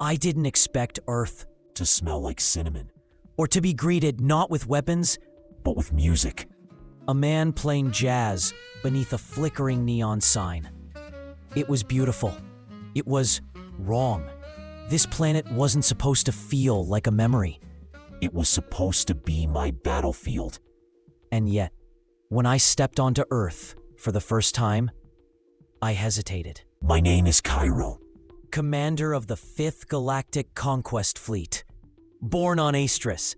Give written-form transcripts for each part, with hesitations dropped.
I didn't expect Earth to smell like cinnamon, or to be greeted not with weapons, but with music. A man playing jazz beneath a flickering neon sign. It was beautiful. It was wrong. This planet wasn't supposed to feel like a memory. It was supposed to be my battlefield. And yet, when I stepped onto Earth for the first time, I hesitated. My name is Cairo, commander of the 5th Galactic Conquest Fleet. Born on Astris,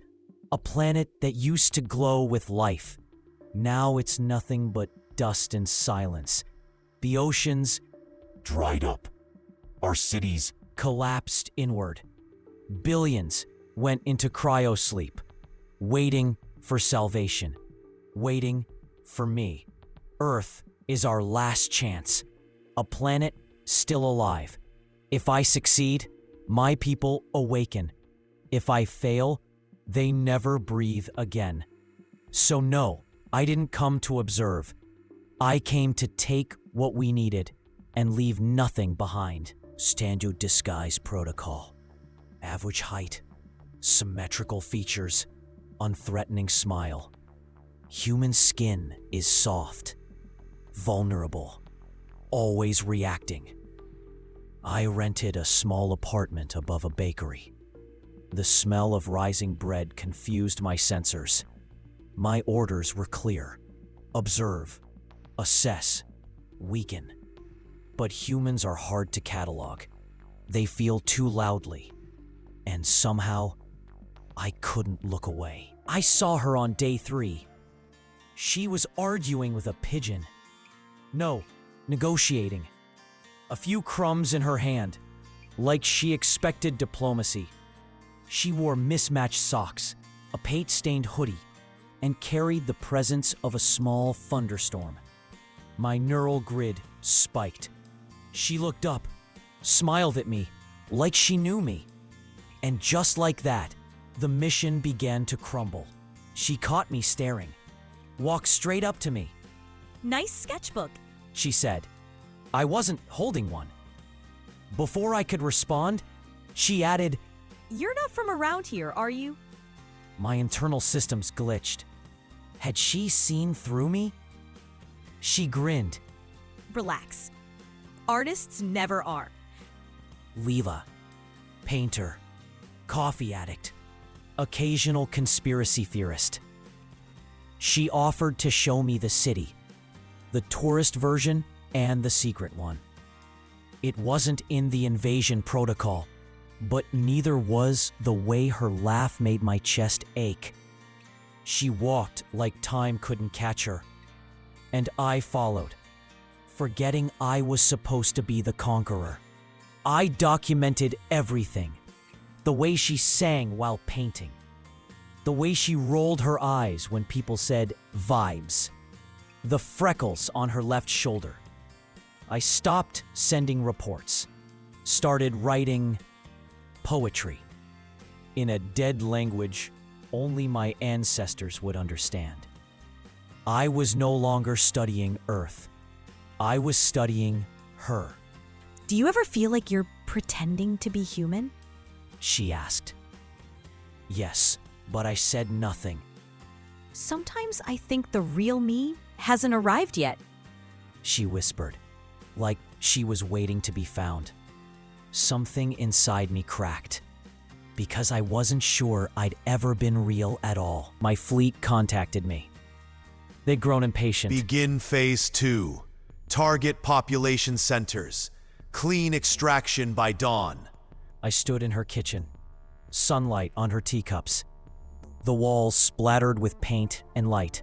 a planet that used to glow with life. Now it's nothing but dust and silence. The oceans dried up. Our cities collapsed inward. Billions went into cryosleep, waiting for salvation, waiting for me. Earth is our last chance, a planet still alive. If I succeed, my people awaken. If I fail, they never breathe again. So no, I didn't come to observe. I came to take what we needed and leave nothing behind. Standard disguise protocol. Average height, symmetrical features, unthreatening smile. Human skin is soft, vulnerable, always reacting. I rented a small apartment above a bakery. The smell of rising bread confused my sensors. My orders were clear. Observe, assess, weaken. But humans are hard to catalog. They feel too loudly. And somehow, I couldn't look away. I saw her on day 3. She was arguing with a pigeon. No, negotiating. A few crumbs in her hand, like she expected diplomacy. She wore mismatched socks, a paint-stained hoodie, and carried the presence of a small thunderstorm. My neural grid spiked. She looked up, smiled at me, like she knew me. And just like that, the mission began to crumble. She caught me staring, walked straight up to me. Nice sketchbook, she said. I wasn't holding one. Before I could respond, she added, You're not from around here, are you? My internal systems glitched. Had she seen through me? She grinned. Relax. Artists never are. Leela, painter, coffee addict, occasional conspiracy theorist. She offered to show me the city, the tourist version and the secret one. It wasn't in the invasion protocol, but neither was the way her laugh made my chest ache. She walked like time couldn't catch her, and I followed, forgetting I was supposed to be the conqueror. I documented everything. The way she sang while painting. The way she rolled her eyes when people said vibes. The freckles on her left shoulder. I stopped sending reports, started writing poetry in a dead language only my ancestors would understand. I was no longer studying Earth. I was studying her. Do you ever feel like you're pretending to be human? She asked. Yes, but I said nothing. Sometimes I think the real me hasn't arrived yet. She whispered, like she was waiting to be found. Something inside me cracked, because I wasn't sure I'd ever been real at all. My fleet contacted me. They'd grown impatient. Begin Phase 2. Target population centers. Clean extraction by dawn. I stood in her kitchen, sunlight on her teacups, the walls splattered with paint and light.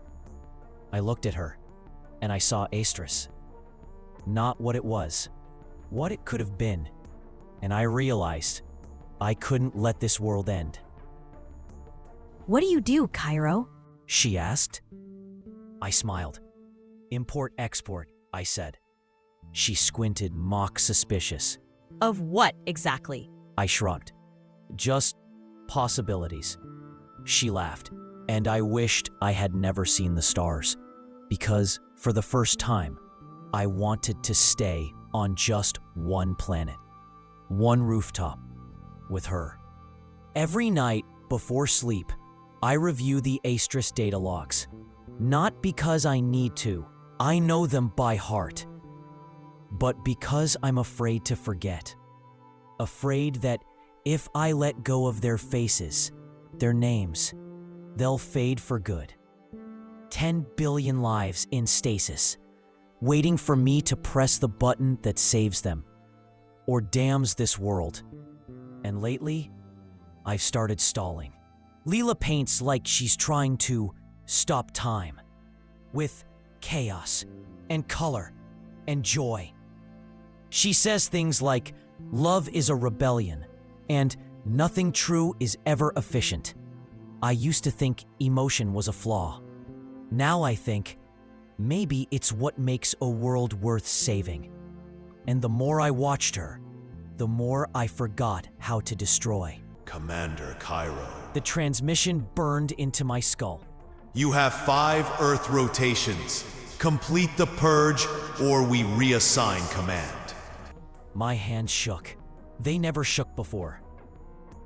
I looked at her, and I saw Astris. Not what it was, what it could have been, and I realized I couldn't let this world end. What do you do, Cairo? She asked. I smiled. Import-export, I said. She squinted, mock suspicious. Of what exactly? I shrugged. Just possibilities. She laughed, and I wished I had never seen the stars, because for the first time, I wanted to stay on just one planet, one rooftop, with her. Every night before sleep, I review the Astrus data logs. Not because I need to, I know them by heart, but because I'm afraid to forget. Afraid that if I let go of their faces, their names, they'll fade for good. 10 billion lives in stasis, waiting for me to press the button that saves them or damns this world. And lately, I've started stalling. Leela paints like she's trying to stop time, with chaos and color and joy. She says things like, love is a rebellion, and nothing true is ever efficient. I used to think emotion was a flaw. Now I think, maybe it's what makes a world worth saving. And the more I watched her, the more I forgot how to destroy. Commander Cairo. The transmission burned into my skull. You have 5 Earth rotations. Complete the purge, or we reassign command. My hands shook. They never shook before.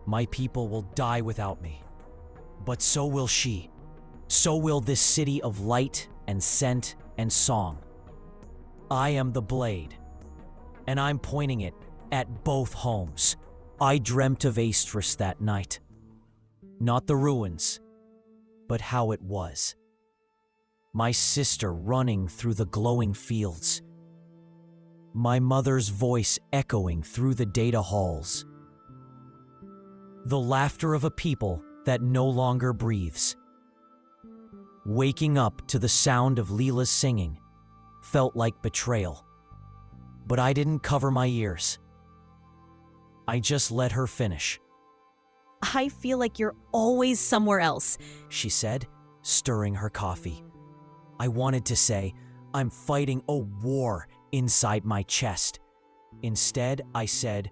My people will die without me. But so will she. So will this city of light and scent and song. I am the blade, and I'm pointing it at both homes. I dreamt of Astrus that night. Not the ruins, but how it was. My sister running through the glowing fields. My mother's voice echoing through the data halls. The laughter of a people that no longer breathes. Waking up to the sound of Leela's singing felt like betrayal. But I didn't cover my ears. I just let her finish. I feel like you're always somewhere else, She said, stirring her coffee. I wanted to say, I'm fighting a war inside my chest. Instead, I said,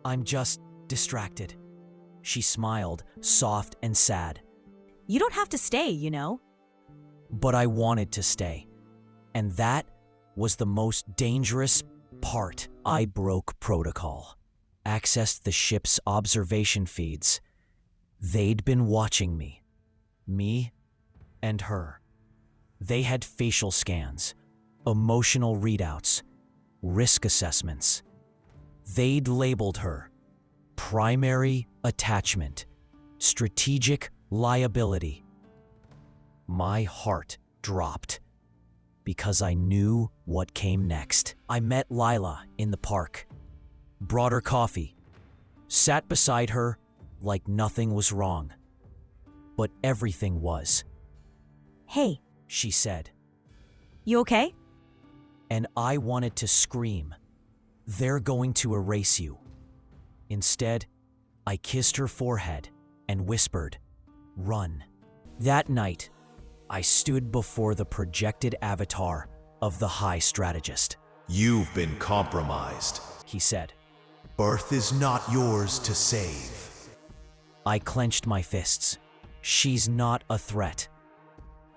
I'm just distracted. She smiled, soft and sad. You don't have to stay, you know. But I wanted to stay. And that was the most dangerous part. I broke protocol. Accessed the ship's observation feeds. They'd been watching me and her. They had facial scans, emotional readouts, risk assessments. They'd labeled her primary attachment, strategic liability. My heart dropped because I knew what came next. I met Lila in the park, brought her coffee, sat beside her like nothing was wrong. But everything was. Hey, She said, you okay? and I wanted to scream, they're going to erase you. Instead, I kissed her forehead and whispered, run. That night, I stood before the projected avatar of the High Strategist. You've been compromised. He said. Earth is not yours to save. I clenched my fists. She's not a threat.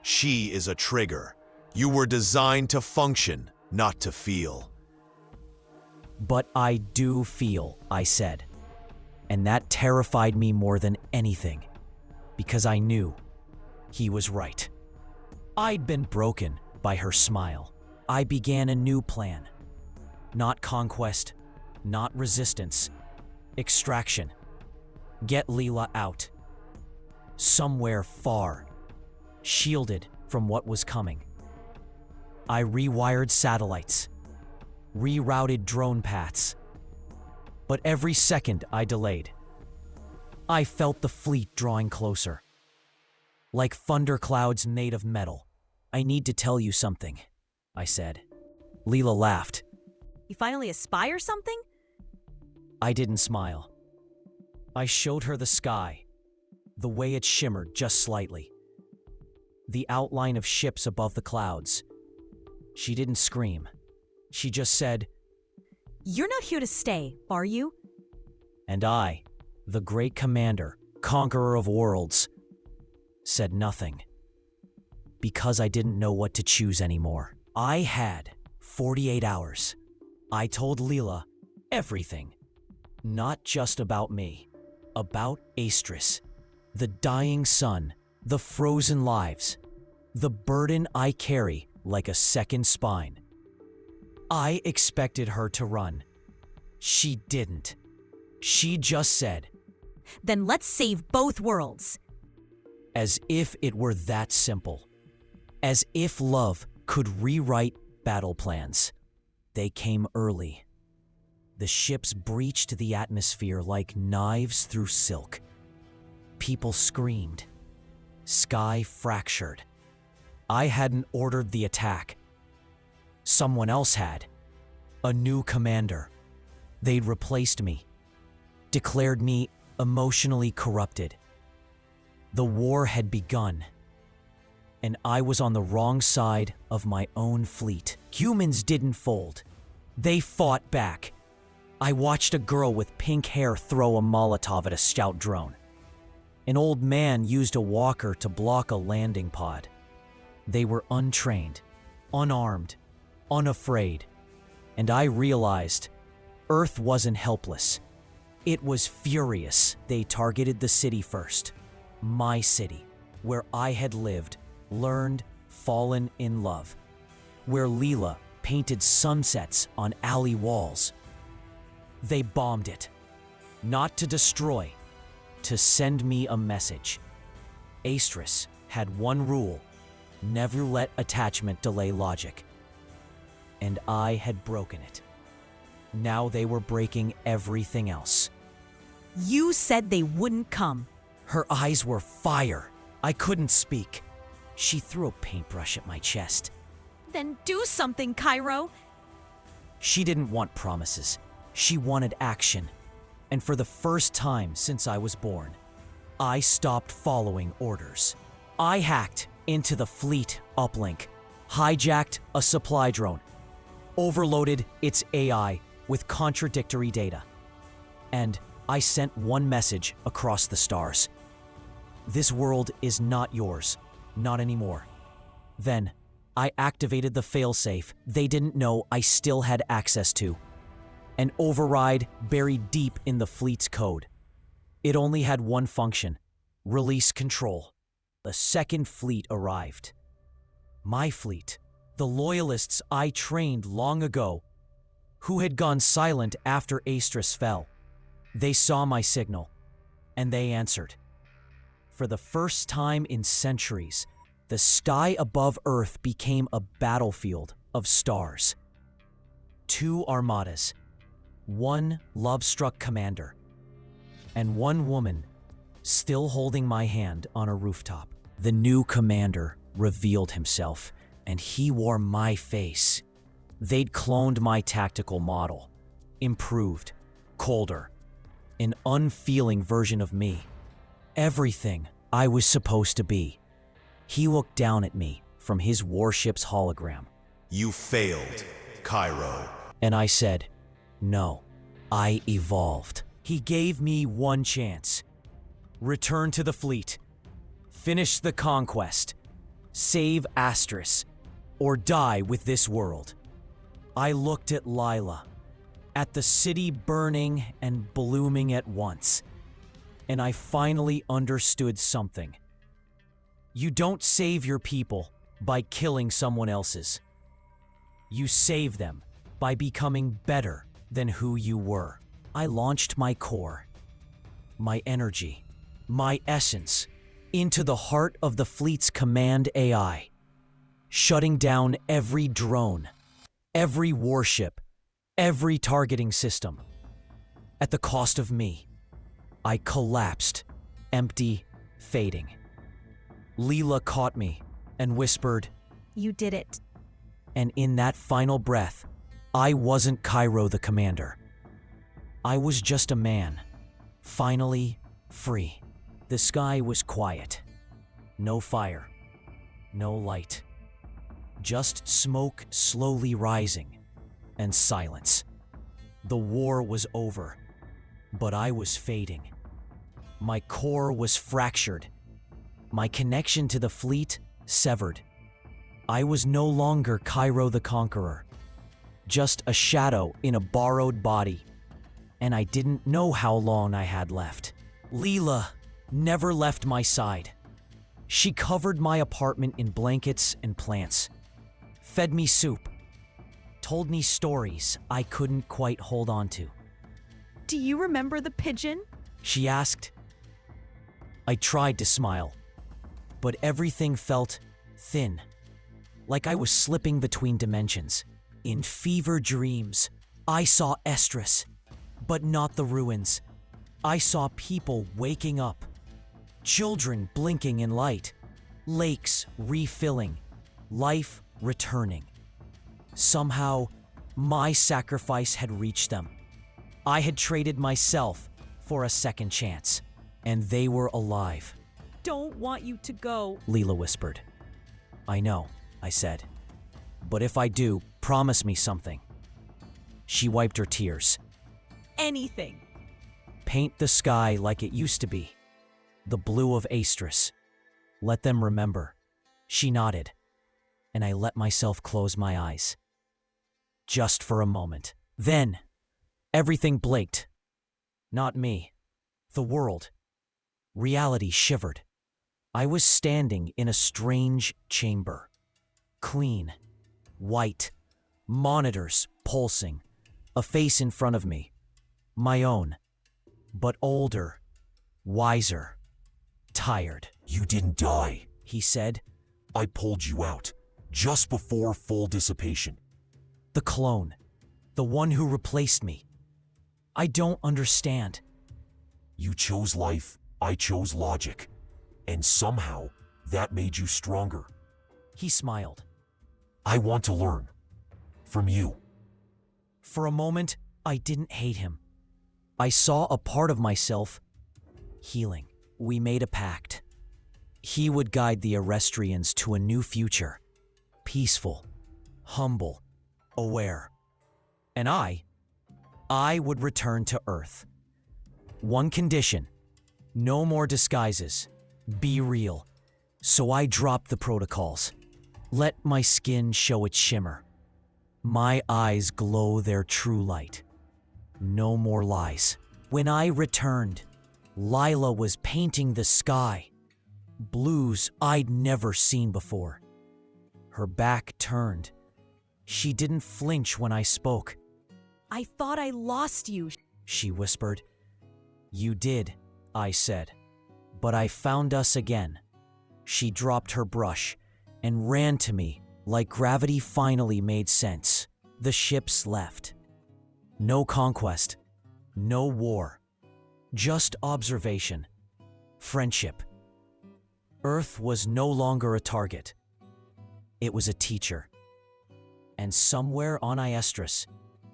She is a trigger. You were designed to function, not to feel. But I do feel, I said. And that terrified me more than anything, because I knew he was right. I'd been broken by her smile. I began a new plan. Not conquest, not resistance. Extraction. Get Leela out. Somewhere far, shielded from what was coming. I rewired satellites, rerouted drone paths. But every second I delayed, I felt the fleet drawing closer. Like thunderclouds made of metal. I need to tell you something, I said. Leela laughed. You finally aspire something? I didn't smile. I showed her the sky, the way it shimmered just slightly. The outline of ships above the clouds. She didn't scream. She just said, You're not here to stay, are you? and I, the great commander, conqueror of worlds, said nothing. Because I didn't know what to choose anymore. I had 48 hours. I told Leela everything. Not just about me, about Aestris, the dying sun, the frozen lives, the burden I carry like a second spine. I expected her to run. She didn't. She just said, Then let's save both worlds. as if it were that simple. As if love could rewrite battle plans. They came early. The ships breached the atmosphere like knives through silk. People screamed. Sky fractured. I hadn't ordered the attack. Someone else had. A new commander. They'd replaced me. Declared me emotionally corrupted. The war had begun. And I was on the wrong side of my own fleet. Humans didn't fold. They fought back. I watched a girl with pink hair throw a Molotov at a scout drone. An old man used a walker to block a landing pod. They were untrained, unarmed, unafraid. And I realized Earth wasn't helpless. It was furious. They targeted the city first. My city, where I had lived, learned, fallen in love. Where Leela painted sunsets on alley walls. They bombed it. Not to destroy, to send me a message. Aestris had one rule: never let attachment delay logic. And I had broken it. Now they were breaking everything else. You said they wouldn't come. Her eyes were fire. I couldn't speak. She threw a paintbrush at my chest. Then do something, Cairo. She didn't want promises. She wanted action. And for the first time since I was born, I stopped following orders. I hacked into the fleet uplink, hijacked a supply drone, overloaded its AI with contradictory data. And I sent one message across the stars. This world is not yours, not anymore. Then, I activated the failsafe they didn't know I still had access to. An override buried deep in the fleet's code. It only had one function: release control. The second fleet arrived. My fleet, the loyalists I trained long ago, who had gone silent after Aestris fell. They saw my signal, and they answered. For the first time in centuries, the sky above Earth became a battlefield of stars. 2 armadas, 1 love-struck commander, and 1 woman still holding my hand on a rooftop. The new commander revealed himself, and he wore my face. They'd cloned my tactical model, improved, colder, an unfeeling version of me. Everything I was supposed to be. He looked down at me from his warship's hologram. You failed, Cairo. And I said, no, I evolved. He gave me one chance. Return to the fleet. Finish the conquest. Save Aestris, or die with this world. I looked at Lila, at the city burning and blooming at once, and I finally understood something. You don't save your people by killing someone else's. You save them by becoming better than who you were. I launched my core, my energy, my essence into the heart of the fleet's command AI, shutting down every drone, every warship, every targeting system. At the cost of me, I collapsed, empty, fading. Leela caught me and whispered, You did it. and in that final breath, I wasn't Cairo the commander. I was just a man, finally free. The sky was quiet. No fire, no light. Just smoke slowly rising and silence. The war was over, but I was fading. My core was fractured. My connection to the fleet severed. I was no longer Cairo the Conqueror, just a shadow in a borrowed body. and I didn't know how long I had left. Leela never left my side. She covered my apartment in blankets and plants, fed me soup, told me stories I couldn't quite hold on to. Do you remember the pigeon? She asked. I tried to smile, but everything felt thin, like I was slipping between dimensions. In fever dreams, I saw Estrus, but not the ruins. I saw people waking up, children blinking in light, lakes refilling, life returning. Somehow, my sacrifice had reached them. I had traded myself for a second chance, and they were alive. Don't want you to go. Leela whispered. I know, I said. But if I do, promise me something. She wiped her tears. Anything. Paint the sky like it used to be. The blue of Estrus. Let them remember. She nodded, and I let myself close my eyes. Just for a moment. Then, everything blinked. Not me. The world. Reality shivered. I was standing in a strange chamber. Clean. White. Monitors pulsing. A face in front of me. My own. But older. Wiser. Tired. You didn't die, He said. I pulled you out, just before full dissipation. The clone. The one who replaced me. I don't understand. You chose life, I chose logic. And somehow, that made you stronger. He smiled. I want to learn. From you. For a moment, I didn't hate him. I saw a part of myself healing. We made a pact. He would guide the Arrestrians to a new future. Peaceful, humble, aware. And I would return to Earth. One condition: no more disguises. Be real. So I dropped the protocols. Let my skin show its shimmer. My eyes glow their true light. No more lies. When I returned, Lila was painting the sky. Blues I'd never seen before. Her back turned. She didn't flinch when I spoke. I thought I lost you. She whispered. You did, I said. But I found us again. She dropped her brush and ran to me like gravity finally made sense. The ships left. No conquest. No war. Just observation. Friendship. Earth was no longer a target. It was a teacher. And somewhere on Iestris,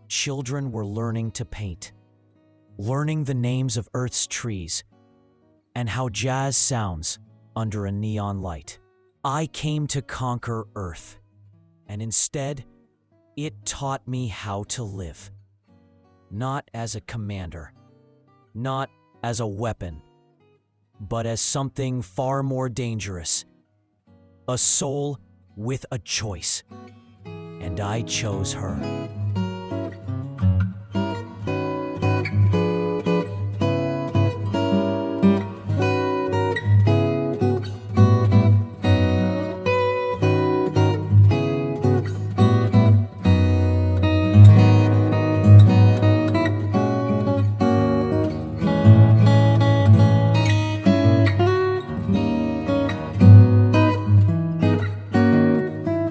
children were learning to paint. Learning the names of Earth's trees and how jazz sounds under a neon light. I came to conquer Earth, and instead, it taught me how to live. Not as a commander, not as a weapon, but as something far more dangerous. A soul with a choice. And I chose her.